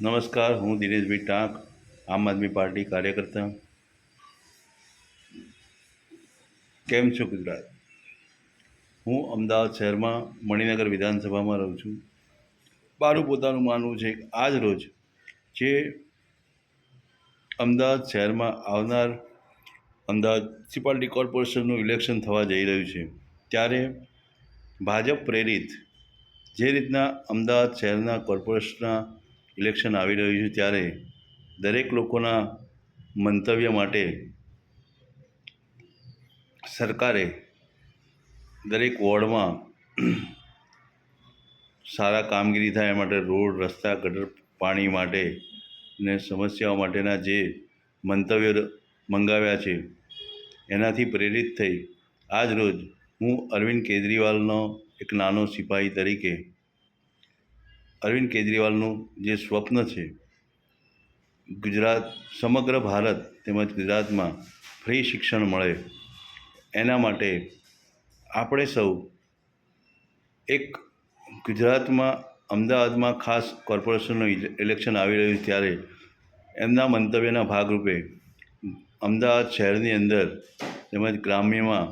નમસ્કાર, હું દિનેશભાઈ ટાંક, આમ આદમી પાર્ટી કાર્યકર્તા. કેમ છો ગુજરાત? હું અમદાવાદ શહેરમાં મણિનગર વિધાનસભામાં રહું છું. મારું પોતાનું માનવું છે કે આજ રોજ જે અમદાવાદ શહેરમાં આવનાર અમદાવાદ મ્યુનિસિપાલિટી કોર્પોરેશનનું ઇલેક્શન થવા જઈ રહ્યું છે, ત્યારે ભાજપ પ્રેરિત જે રીતના અમદાવાદ શહેરના કોર્પોરેશનના ઇલેક્શન આવી રહ્યું છે, ત્યારે દરેક લોકોના મંતવ્ય માટે સરકારે દરેક વોર્ડમાં સારા કામગીરી થાય એ માટે રોડ, રસ્તા, ગટર, પાણી માટે ને સમસ્યાઓ માટેના જે મંતવ્યો મંગાવ્યા છે, એનાથી પ્રેરિત થઈ આજ રોજ હું અરવિંદ કેજરીવાલનો એક નાનો સિપાહી તરીકે અરવિંદ કેજરીવાલનું જે સ્વપ્ન છે ગુજરાત, સમગ્ર ભારત તેમજ ગુજરાતમાં ફ્રી શિક્ષણ મળે, એના માટે આપણે સૌ એક ગુજરાતમાં અમદાવાદમાં ખાસ કોર્પોરેશનનું ઇલેક્શન આવી રહ્યું છે, ત્યારે એમના મંતવ્યના ભાગરૂપે અમદાવાદ શહેરની અંદર તેમજ ગ્રામ્યમાં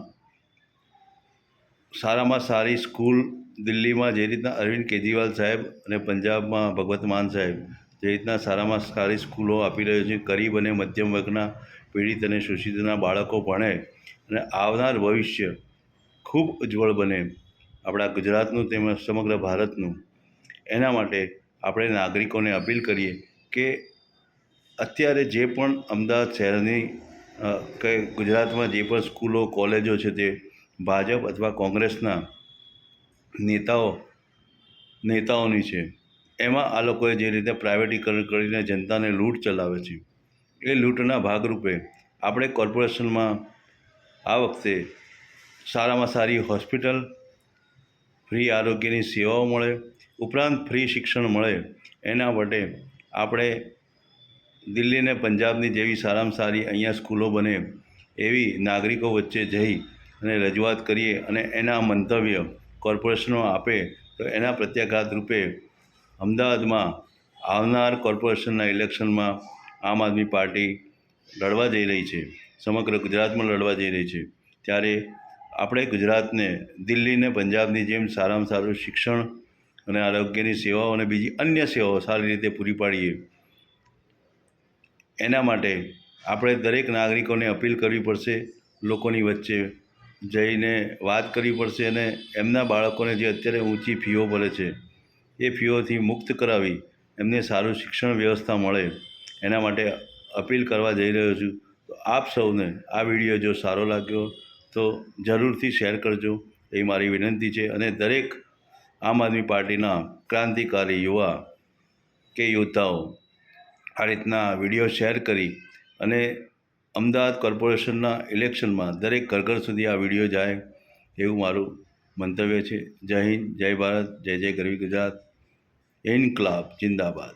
સારામાં સારી સ્કૂલ, દિલ્હીમાં જે રીતના અરવિંદ કેજરીવાલ સાહેબ અને પંજાબમાં ભગવત માન સાહેબ જે રીતના સારામાં સારી સ્કૂલો આપી રહ્યો છે, ગરીબ અને મધ્યમ વર્ગના પીડિત અને શોષિતના બાળકો ભણે અને આવનાર ભવિષ્ય ખૂબ ઉજ્જવળ બને આપણા ગુજરાતનું તેમજ સમગ્ર ભારતનું. એના માટે આપણે નાગરિકોને અપીલ કરીએ કે અત્યારે જે પણ અમદાવાદ શહેરની કે ગુજરાતમાં જે પણ સ્કૂલો, કોલેજો છે, તે ભાજપ અથવા કોંગ્રેસના નેતાઓની છે. એમાં આ લોકોએ જે રીતે પ્રાઇવેટીકરણ કરીને જનતાને લૂંટ ચલાવે છે, એ લૂંટના ભાગરૂપે આપણે કોર્પોરેશનમાં આ વખતે સારામાં સારી હોસ્પિટલ, ફ્રી આરોગ્યની સેવાઓ મળે, ઉપરાંત ફ્રી શિક્ષણ મળે, એના માટે આપણે દિલ્હી અને પંજાબની જેવી સારામાં સારી અહીંયા સ્કૂલો બને એવી નાગરિકો વચ્ચે જઈ અને રજૂઆત કરીએ અને એના મંતવ્ય કોર્પોરેશનો આપે તો એના પ્રત્યાઘાત રૂપે અમદાવાદમાં આવનાર કોર્પોરેશનના ઇલેક્શનમાં આમ આદમી પાર્ટી લડવા જઈ રહી છે, સમગ્ર ગુજરાતમાં લડવા જઈ રહી છે. ત્યારે આપણે ગુજરાતને દિલ્હી અને પંજાબની જેમ સારામાં સારું શિક્ષણ અને આરોગ્યની સેવાઓ અને બીજી અન્ય સેવાઓ સારી રીતે પૂરી પાડીએ, એના માટે આપણે દરેક નાગરિકોને અપીલ કરવી પડશે, લોકોની વચ્ચે જઈને વાત કરવી પડશે અને એમના બાળકોને જે અત્યારે ઊંચી ફીઓ ભરે છે એ ફીઓથી મુક્ત કરાવી એમને સારું શિક્ષણ વ્યવસ્થા મળે, એના માટે અપીલ કરવા જઈ રહ્યો છું. તો આપ સૌને આ વિડીયો જો સારો લાગ્યો તો જરૂરથી શેર કરજો, એ મારી વિનંતી છે. અને દરેક આમ આદમી પાર્ટીના ક્રાંતિકારી યુવા કે યોદ્ધાઓ આ રીતના વિડીયો શેર કરી અને અમદાવાદ કોર્પોરેશનના ઇલેક્શનમાં દરેક ઘર ઘર સુધી આ વિડીયો જાય એવું મારું મંતવ્ય છે. જય હિન્દ, જય ભારત, જય જય ગરવી ગુજરાત, ઇન્કલાબ જિંદાબાદ.